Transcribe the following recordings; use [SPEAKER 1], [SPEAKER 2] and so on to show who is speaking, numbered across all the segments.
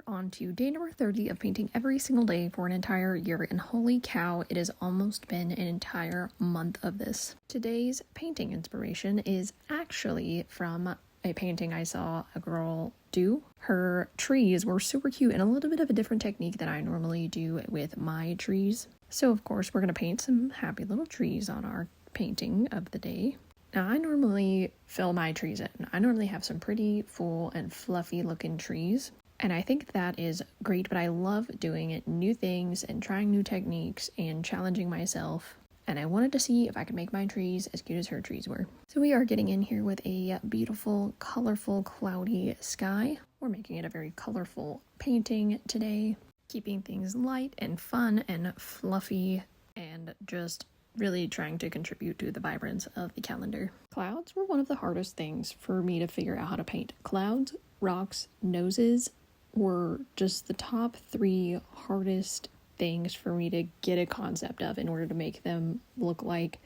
[SPEAKER 1] on to day number 30 of painting every single day for an entire year, and holy cow, it has almost been an entire month of this. Today's painting inspiration is actually from a painting I saw a girl do. Her trees were super cute and a little bit of a different technique than I normally do with my trees. So of course we're going to paint some happy little trees on our painting of the day. Now, I normally fill my trees in. I normally have some pretty full and fluffy looking trees, and I think that is great, but I love doing new things and trying new techniques and challenging myself, and I wanted to see if I could make my trees as cute as her trees were. So we are getting in here with a beautiful, colorful, cloudy sky. We're making it a very colorful painting today, keeping things light and fun and fluffy and just really trying to contribute to the vibrance of the calendar. Clouds were one of the hardest things for me to figure out how to paint. Clouds, rocks, noses were just the top 3 hardest things for me to get a concept of in order to make them look like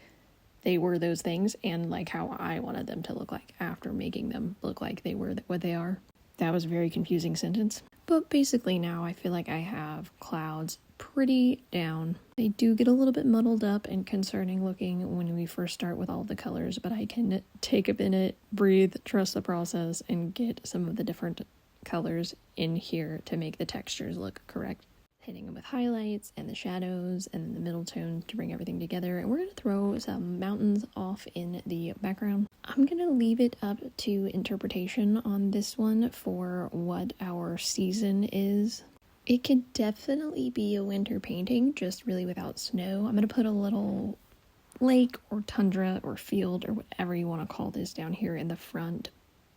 [SPEAKER 1] they were those things and like how I wanted them to look like after making them look like they were what they are. That was a very confusing sentence. But basically now I feel like I have clouds pretty down. They do get a little bit muddled up and concerning looking when we first start with all the colors, but I can take a minute, breathe, trust the process, and get some of the different colors in here to make the textures look correct. Hitting them with highlights and the shadows and then the middle tones to bring everything together. And we're going to throw some mountains off in the background. I'm going to leave it up to interpretation on this one for what our season is. It could definitely be a winter painting, just really without snow. I'm going to put a little lake or tundra or field or whatever you want to call this down here in the front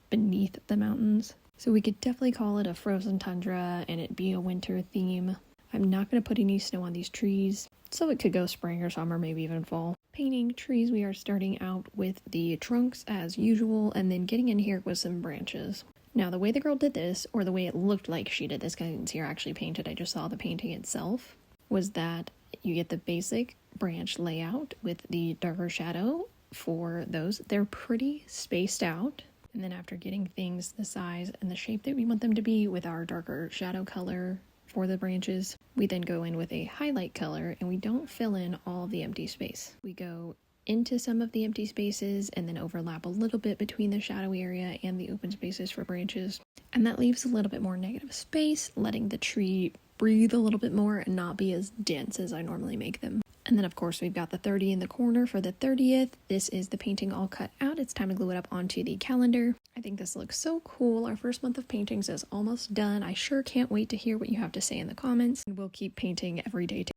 [SPEAKER 1] beneath the mountains. So we could definitely call it a frozen tundra and it be a winter theme. I'm not going to put any snow on these trees, so it could go spring or summer, maybe even fall. Painting trees, we are starting out with the trunks as usual and then getting in here with some branches. Now, the way the girl did this, or the way it looked like she did this, because I didn't see her actually paint it, I just saw the painting itself, was that you get the basic branch layout with the darker shadow for those. They're pretty spaced out. And then after getting things the size and the shape that we want them to be with our darker shadow color for the branches, we then go in with a highlight color and we don't fill in all the empty space. We go into some of the empty spaces and then overlap a little bit between the shadowy area and the open spaces for branches. And that leaves a little bit more negative space, letting the tree breathe a little bit more and not be as dense as I normally make them. And then of course we've got the 30 in the corner for the 30th. This is the painting all cut out. It's time to glue it up onto the calendar. I think this looks so cool. Our first month of paintings is almost done. I sure can't wait to hear what you have to say in the comments. And we'll keep painting every day.